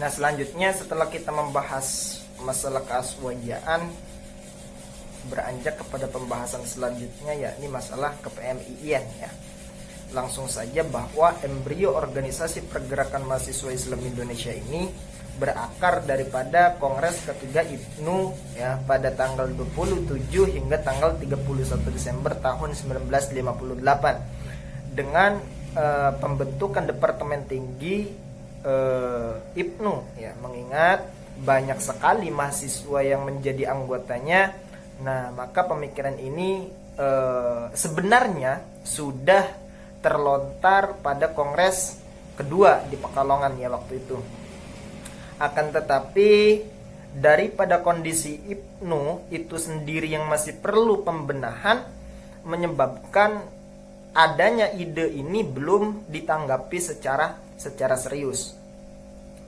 Nah, selanjutnya setelah kita membahas masalah keaswajaan, beranjak kepada pembahasan selanjutnya, yakni masalah ke-PMII-an ya. Langsung saja bahwa embrio organisasi pergerakan mahasiswa Islam Indonesia ini berakar daripada Kongres ketiga IPNU ya pada tanggal 27 hingga tanggal 31 Desember tahun 1958 dengan pembentukan Departemen Tinggi IPNU ya, mengingat banyak sekali mahasiswa yang menjadi anggotanya. Nah, maka pemikiran ini sebenarnya sudah terlontar pada Kongres kedua di Pekalongan ya waktu itu. Akan tetapi daripada kondisi IPNU itu sendiri yang masih perlu pembenahan, menyebabkan adanya ide ini belum ditanggapi secara serius.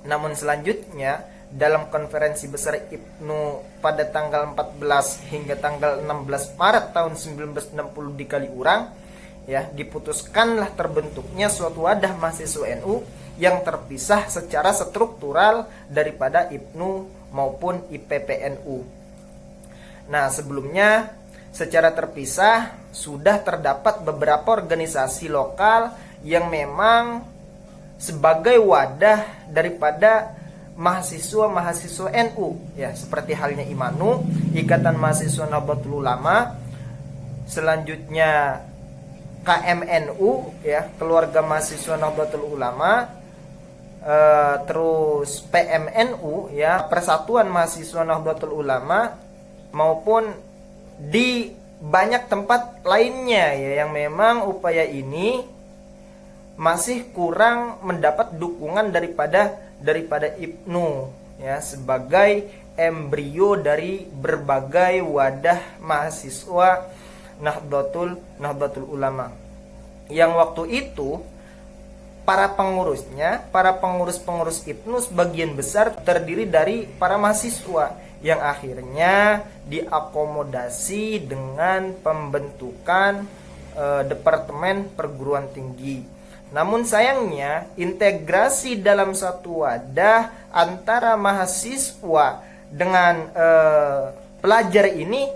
Namun selanjutnya dalam konferensi besar IPNU pada tanggal 14 hingga tanggal 16 Maret tahun 1960 di Kaliurang ya, diputuskanlah terbentuknya suatu wadah mahasiswa NU yang terpisah secara struktural daripada IPNU maupun IPPNU. Nah, sebelumnya secara terpisah sudah terdapat beberapa organisasi lokal yang memang sebagai wadah daripada mahasiswa NU ya, seperti halnya IMANU, Ikatan Mahasiswa Nahdlatul Ulama, selanjutnya KMNU ya, Keluarga Mahasiswa Nahdlatul Ulama, terus PMNU ya, Persatuan Mahasiswa Nahdlatul Ulama, maupun di banyak tempat lainnya ya, yang memang upaya ini masih kurang mendapat dukungan daripada IPNU ya, sebagai embrio dari berbagai wadah mahasiswa Nahdlatul Ulama. Yang waktu itu para pengurus IPNU sebagian besar terdiri dari para mahasiswa yang akhirnya diakomodasi dengan pembentukan Departemen Perguruan Tinggi. Namun sayangnya integrasi dalam satu wadah antara mahasiswa dengan pelajar ini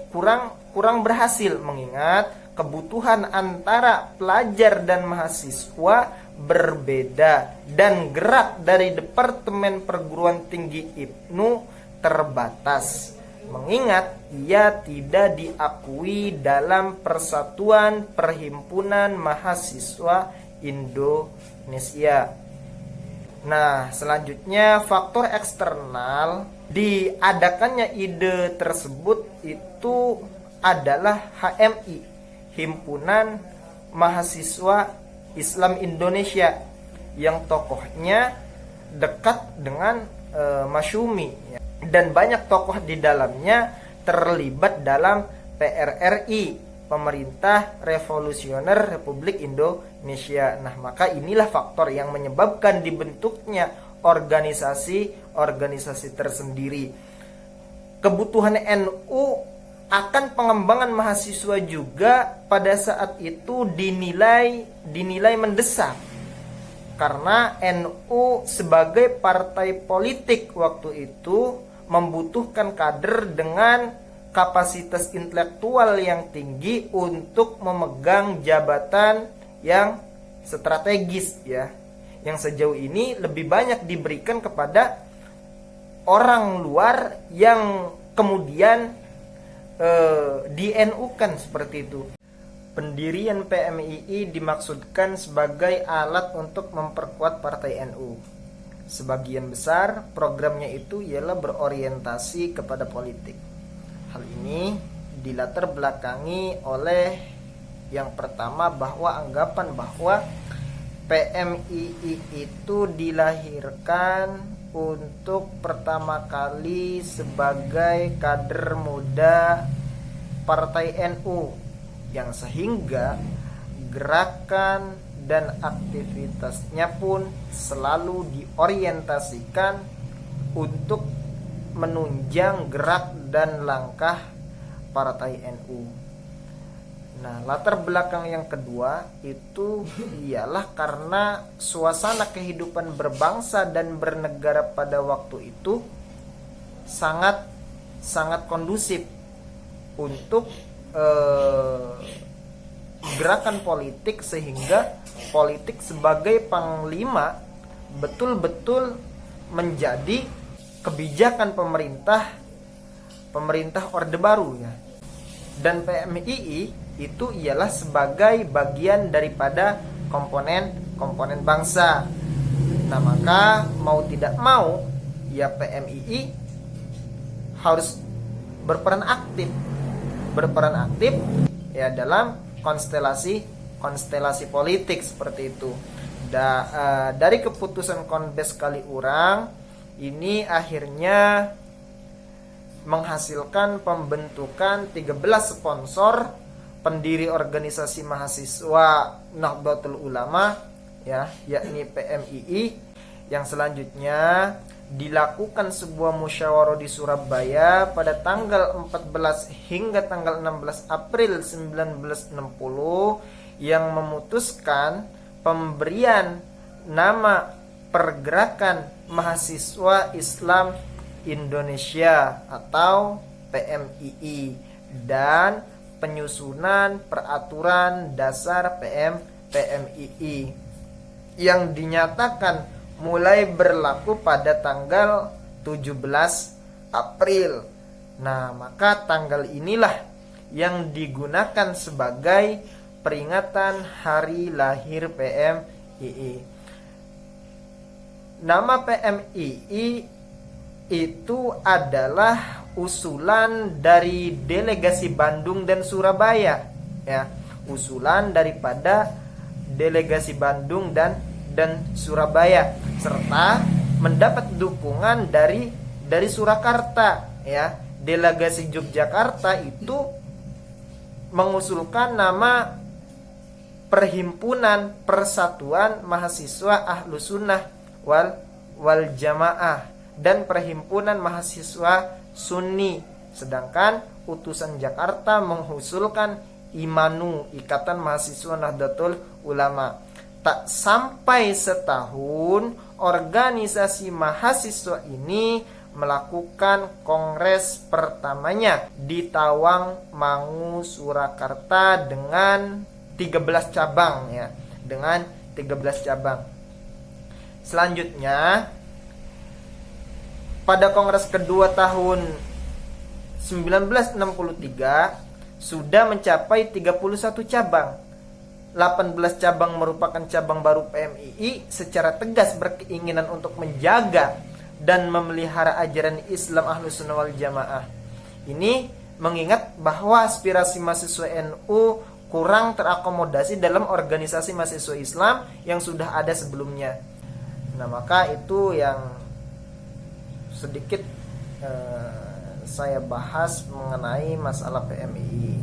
kurang berhasil, mengingat kebutuhan antara pelajar dan mahasiswa berbeda dan gerak dari Departemen Perguruan Tinggi IPNU terbatas, mengingat ia tidak diakui dalam Persatuan Perhimpunan Mahasiswa Indonesia. Nah, selanjutnya faktor eksternal diadakannya ide tersebut itu adalah HMI, Himpunan Mahasiswa Islam Indonesia, yang tokohnya dekat dengan Masyumi ya. Dan banyak tokoh di dalamnya terlibat dalam PRRI, Pemerintah Revolusioner Republik Indonesia. Nah, maka inilah faktor yang menyebabkan dibentuknya organisasi tersendiri. Kebutuhan NU akan pengembangan mahasiswa juga pada saat itu dinilai mendesak, karena NU sebagai partai politik waktu itu membutuhkan kader dengan kapasitas intelektual yang tinggi untuk memegang jabatan yang strategis ya, yang sejauh ini lebih banyak diberikan kepada orang luar yang kemudian di NU-kan seperti itu. Pendirian PMII dimaksudkan sebagai alat untuk memperkuat partai NU. Sebagian besar programnya itu ialah berorientasi kepada politik. Hal ini dilatar belakangi oleh yang pertama, bahwa anggapan bahwa PMII itu dilahirkan untuk pertama kali sebagai kader muda partai NU, yang sehingga gerakan dan aktivitasnya pun selalu diorientasikan untuk menunjang gerak dan langkah partai NU. Nah, latar belakang yang kedua itu ialah karena suasana kehidupan berbangsa dan bernegara pada waktu itu sangat kondusif untuk gerakan politik, sehingga politik sebagai panglima betul-betul menjadi kebijakan pemerintah Orde Baru ya. Dan PMII itu ialah sebagai bagian daripada komponen bangsa. Nah, maka mau tidak mau ya PMII harus berperan aktif ya dalam konstelasi politik seperti itu. Dari keputusan Konbes Kaliurang ini akhirnya menghasilkan pembentukan 13 sponsor pendiri organisasi mahasiswa Nahdlatul Ulama ya, yakni PMII, yang selanjutnya dilakukan sebuah musyawarah di Surabaya pada tanggal 14 hingga tanggal 16 April 1960 yang memutuskan pemberian nama Pergerakan Mahasiswa Islam Indonesia atau PMII dan penyusunan peraturan dasar PMII yang dinyatakan mulai berlaku pada tanggal 17 April. Nah, maka tanggal inilah yang digunakan sebagai peringatan hari lahir PMII. Nama PMII itu adalah usulan dari delegasi Bandung dan Surabaya ya, usulan daripada delegasi Bandung dan Surabaya, serta mendapat dukungan dari Surakarta ya. Delegasi Yogyakarta itu mengusulkan nama Perhimpunan Persatuan Mahasiswa Ahlus Sunnah wal Jamaah dan Perhimpunan Mahasiswa Sunni, sedangkan utusan Jakarta mengusulkan IMANU, Ikatan Mahasiswa Nahdlatul Ulama. Tak sampai setahun, organisasi mahasiswa ini melakukan kongres pertamanya di Tawangmangu, Surakarta dengan 13 cabang ya, dengan 13 cabang. Selanjutnya pada kongres kedua tahun 1963 sudah mencapai 31 cabang. 18 cabang merupakan cabang baru PMII secara tegas berkeinginan untuk menjaga dan memelihara ajaran Islam Ahlus Sunnah wal Jamaah. Ini mengingat bahwa aspirasi mahasiswa NU kurang terakomodasi dalam organisasi mahasiswa Islam yang sudah ada sebelumnya. Nah, maka itu yang sedikit saya bahas mengenai masalah PMII.